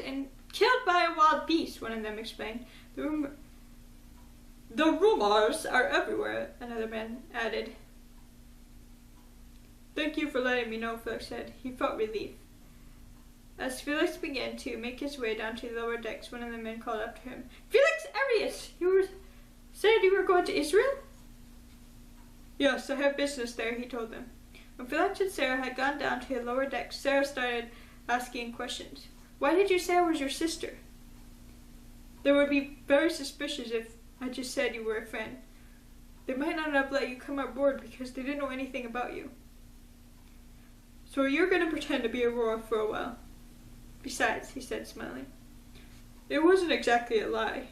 and killed by a wild beast, one of them explained. The rumors are everywhere, another man added. Thank you for letting me know, Felix said. He felt relief. As Felix began to make his way down to the lower decks, one of the men called up to him. Felix Arias! Said you were going to Israel? Yes, I have business there, he told them. When Felix and Sarah had gone down to the lower decks, Sarah started asking questions. Why did you say I was your sister? They would be very suspicious if I just said you were a friend. They might not have let you come aboard because they didn't know anything about you. So you're going to pretend to be Aurora for a while. Besides, he said, smiling, it wasn't exactly a lie.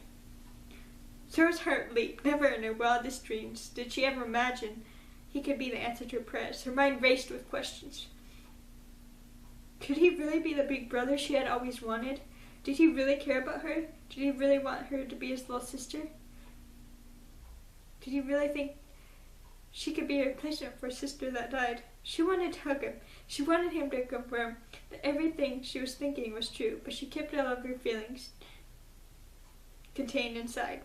Sarah's heart leaped. Never in her wildest dreams did she ever imagine he could be the answer to her prayers. Her mind raced with questions. Could he really be the big brother she had always wanted? Did he really care about her? Did he really want her to be his little sister? Did he really think she could be a replacement for a sister that died? She wanted to hug him. She wanted him to confirm that everything she was thinking was true, but she kept all of her feelings contained inside.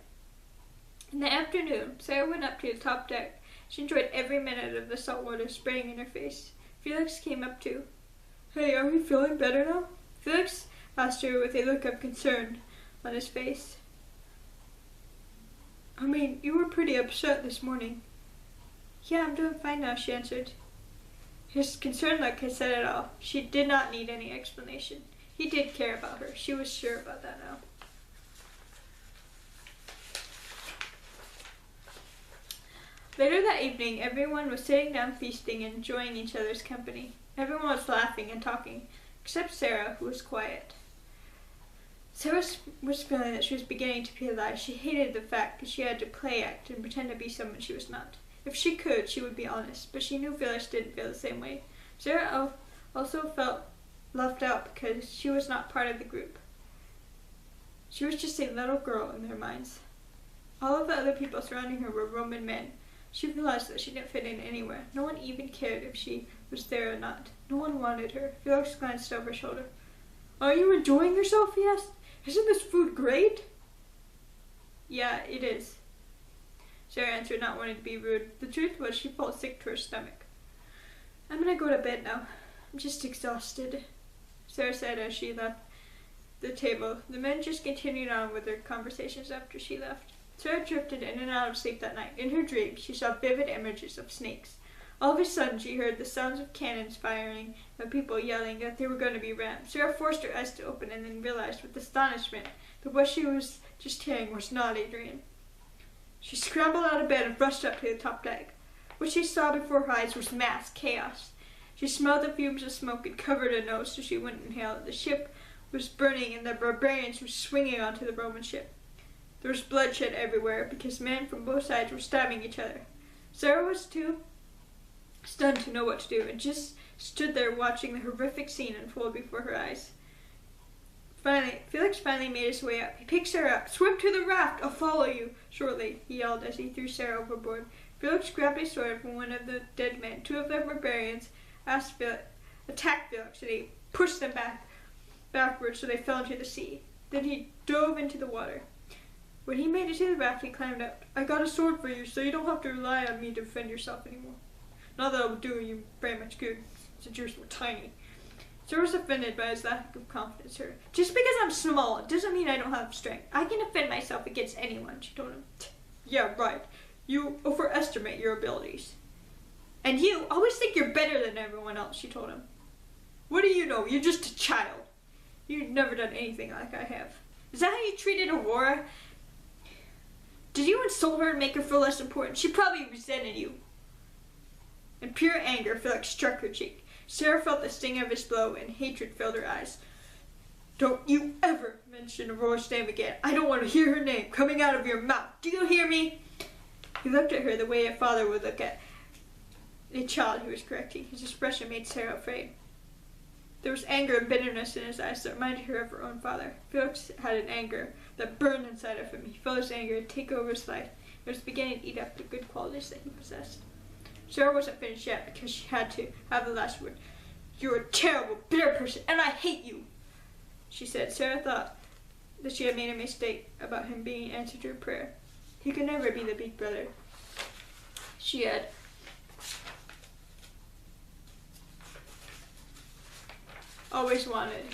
In the afternoon, Sarah went up to the top deck. She enjoyed every minute of the salt water spraying in her face. Felix came up too. Hey, are you feeling better now? Felix asked her with a look of concern on his face. I mean, you were pretty upset this morning. Yeah, I'm doing fine now, she answered. His concerned look had said it all. She did not need any explanation. He did care about her. She was sure about that now. Later that evening, everyone was sitting down feasting and enjoying each other's company. Everyone was laughing and talking, except Sarah, who was quiet. Sarah was feeling that she was beginning to realize she hated the fact that she had to play act and pretend to be someone she was not. If she could, she would be honest, but she knew Felix didn't feel the same way. Sarah also felt left out because she was not part of the group. She was just a little girl in their minds. All of the other people surrounding her were Roman men. She realized that she didn't fit in anywhere. No one even cared if she was there or not. No one wanted her. Felix glanced over her shoulder. Are you enjoying yourself? He asked. Isn't this food great? Yeah, it is. Sarah answered, not wanting to be rude. The truth was she felt sick to her stomach. I'm gonna go to bed now. I'm just exhausted, Sarah said as she left the table. The men just continued on with their conversations after she left. Sarah drifted in and out of sleep that night. In her dreams, she saw vivid images of snakes. All of a sudden, she heard the sounds of cannons firing and people yelling that they were going to be rammed. Sarah forced her eyes to open and then realized with astonishment that what she was just hearing was not a dream. She scrambled out of bed and rushed up to the top deck. What she saw before her eyes was mass chaos. She smelled the fumes of smoke and covered her nose so she wouldn't inhale it. The ship was burning and the barbarians were swinging onto the Roman ship. There was bloodshed everywhere because men from both sides were stabbing each other. Sarah was too stunned to know what to do and just stood there watching the horrific scene unfold before her eyes. Felix finally made his way up. He picked Sarah up. Swim to the raft! I'll follow you shortly, he yelled as he threw Sarah overboard. Felix grabbed a sword from one of the dead men. Two of the barbarians attacked Felix and he pushed them backwards so they fell into the sea. Then he dove into the water. When he made it to the raft, he climbed up. I got a sword for you, so you don't have to rely on me to defend yourself anymore. Not that it would do you very much good, since yours were tiny. Sarah was offended by his lack of confidence in her. Just because I'm small doesn't mean I don't have strength. I can defend myself against anyone, she told him. Yeah, right. You overestimate your abilities. And you always think you're better than everyone else, she told him. What do you know? You're just a child. You've never done anything like I have. Is that how you treated Aurora? Did you insult her and make her feel less important? She probably resented you. In pure anger, Felix struck her cheek. Sarah felt the sting of his blow and hatred filled her eyes. Don't you ever mention Aurora's name again. I don't want to hear her name coming out of your mouth. Do you hear me? He looked at her the way a father would look at a child he was correcting. His expression made Sarah afraid. There was anger and bitterness in his eyes that reminded her of her own father. Felix had an anger that burned inside of him. He felt his anger take over his life. It was beginning to eat up the good qualities that he possessed. Sarah wasn't finished yet because she had to have the last word. You're a terrible, bitter person, and I hate you. she said. Sarah thought that she had made a mistake about him being an answer to her prayer. He could never be the big brother she had always wanted.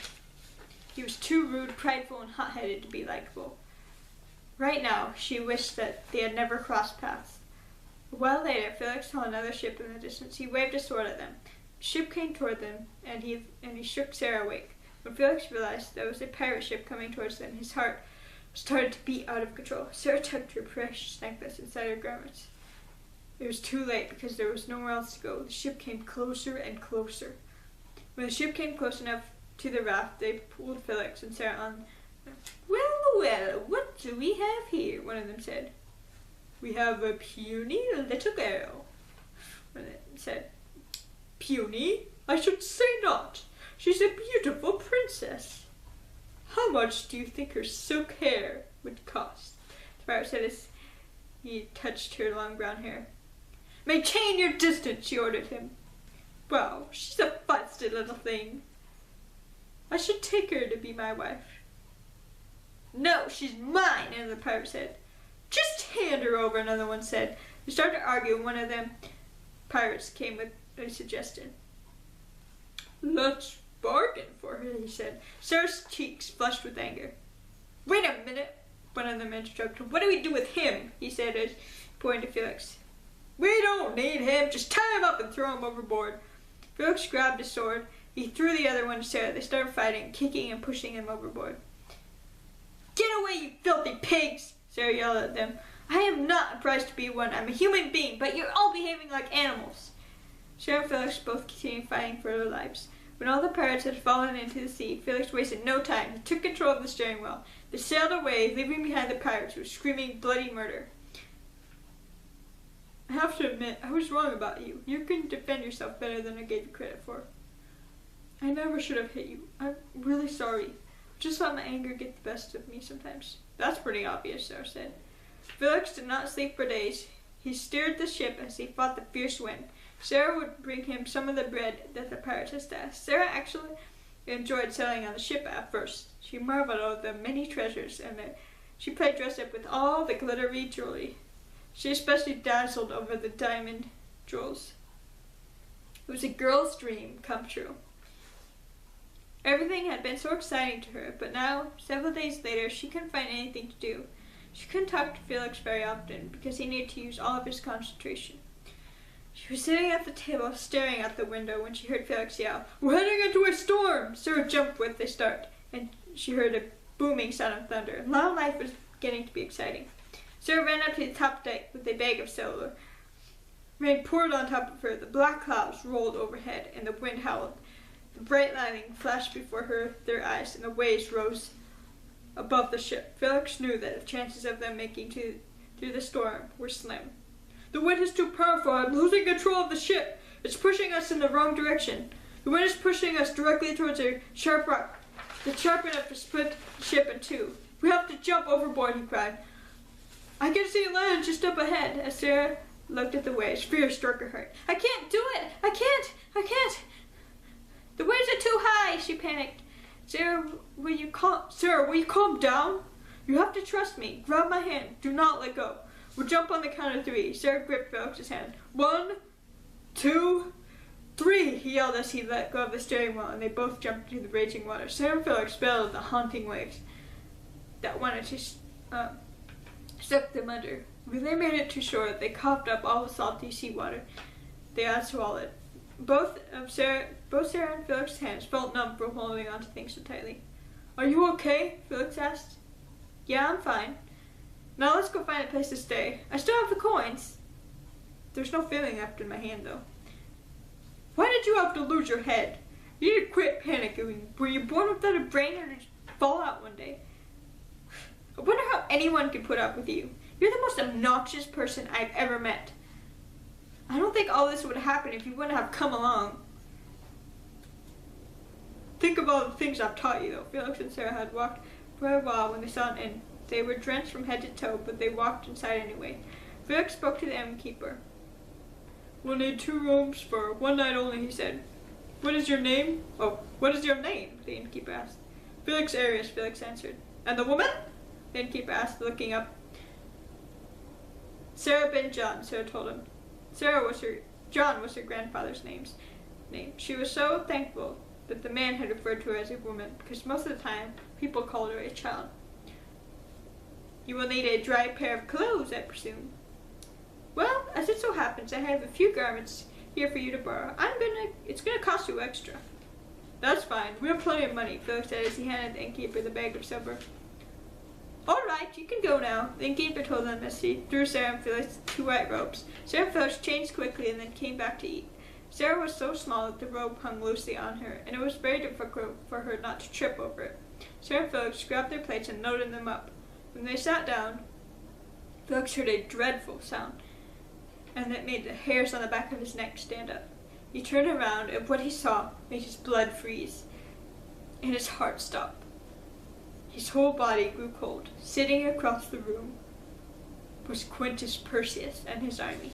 He was too rude, prideful, and hot-headed to be likable. Right now, she wished that they had never crossed paths. A while later, Felix saw another ship in the distance. He waved a sword at them. The ship came toward them, and he shook Sarah awake. When Felix realized there was a pirate ship coming towards them, his heart started to beat out of control. Sarah tucked her precious necklace inside her garments. It was too late because there was nowhere else to go. The ship came closer and closer. When the ship came close enough to the raft, they pulled Felix and Sarah on. Well, what do we have here? One of them said. We have a puny little girl. One of them said. Puny? I should say not. She's a beautiful princess. How much do you think her silk hair would cost? The pirate said as he touched her long brown hair. Maintain your distance, she ordered him. Wow, she's a feisty little thing. I should take her to be my wife. No, she's mine, and the pirate said. Just hand her over, another one said. They started to argue, and one of them pirates came with a suggestion. Let's bargain for her, he said. Sarah's cheeks flushed with anger. Wait a minute, one of them interrupted. What do we do with him? He said as pointing to Felix. We don't need him. Just tie him up and throw him overboard. Felix grabbed his sword. He threw the other one to Sarah. They started fighting, kicking and pushing him overboard. Get away, you filthy pigs! Sarah yelled at them. I am not a prize to be won. I'm a human being, but you're all behaving like animals. Sarah and Felix both continued fighting for their lives. When all the pirates had fallen into the sea, Felix wasted no time. He took control of the steering wheel. They sailed away, leaving behind the pirates who were screaming bloody murder. I have to admit, I was wrong about you. You can defend yourself better than I gave you credit for. I never should have hit you. I'm really sorry. Just let my anger get the best of me sometimes. That's pretty obvious, Sarah said. Felix did not sleep for days. He steered the ship as he fought the fierce wind. Sarah would bring him some of the bread that the pirates had stashed. Sarah actually enjoyed sailing on the ship at first. She marveled at the many treasures, and she played dress-up with all the glittery jewelry. She especially dazzled over the diamond jewels. It was a girl's dream come true. Everything had been so exciting to her, but now, several days later, she couldn't find anything to do. She couldn't talk to Felix very often because he needed to use all of his concentration. She was sitting at the table staring out the window when she heard Felix yell, We're heading into a storm! Sarah jumped with a start, and she heard a booming sound of thunder. Now life was getting to be exciting. Sarah ran up to the top deck with a bag of silver. Rain poured on top of her. The black clouds rolled overhead, and the wind howled. The bright lightning flashed before their eyes, and the waves rose above the ship. Felix knew that the chances of them making through the storm were slim. The wind is too powerful. I'm losing control of the ship. It's pushing us in the wrong direction. The wind is pushing us directly towards a sharp rock. It's sharp enough to split the ship in two. We have to jump overboard, he cried. I can see land just up ahead. As Sarah looked at the waves, fear struck her heart. I can't do it. I can't. The waves are too high, she panicked. Sarah, will you calm down? You have to trust me. Grab my hand. Do not let go. We'll jump on the count of 3. Sarah gripped Felix's hand. 1, 2, 3, he yelled as he let go of the steering wheel, and they both jumped into the raging water. Sarah and Felix battled the haunting waves that wanted to suck them under. When they made it to shore, they coughed up all the salty seawater they had swallowed. Both Sarah and Felix's hands felt numb from holding onto things so tightly. Are you okay? Felix asked. Yeah, I'm fine. Now let's go find a place to stay. I still have the coins. There's no feeling left in my hand, though. Why did you have to lose your head? You need to quit panicking. Were you born without a brain, or did you fall out one day? I wonder how anyone could put up with you. You're the most obnoxious person I've ever met. I don't think all this would happen if you wouldn't have come along. Think of all the things I've taught you, though. Felix and Sarah had walked for a while when they saw an inn. They were drenched from head to toe, but they walked inside anyway. Felix spoke to the innkeeper. We'll need 2 rooms for one night only, he said. What is your name? Oh, what is your name? The innkeeper asked. Felix Arius, Felix answered. And the woman? The innkeeper asked, looking up. Sarah Ben John, Sarah told him. John was her grandfather's name. She was so thankful that the man had referred to her as a woman, because most of the time people called her a child. You will need a dry pair of clothes, I presume. Well, as it so happens, I have a few garments here for you to borrow. It's gonna cost you extra. That's fine. We have plenty of money, Felix said as he handed the innkeeper the bag of silver. All right, you can go now, the innkeeper told them as he threw Sarah and Felix 2 white robes. Sarah and Felix changed quickly and then came back to eat. Sarah was so small that the robe hung loosely on her, and it was very difficult for her not to trip over it. Sarah and Felix grabbed their plates and loaded them up. When they sat down, Felix heard a dreadful sound, and it made the hairs on the back of his neck stand up. He turned around, and what he saw made his blood freeze, and his heart stop. His whole body grew cold. Sitting across the room was Quintus Perseus and his army.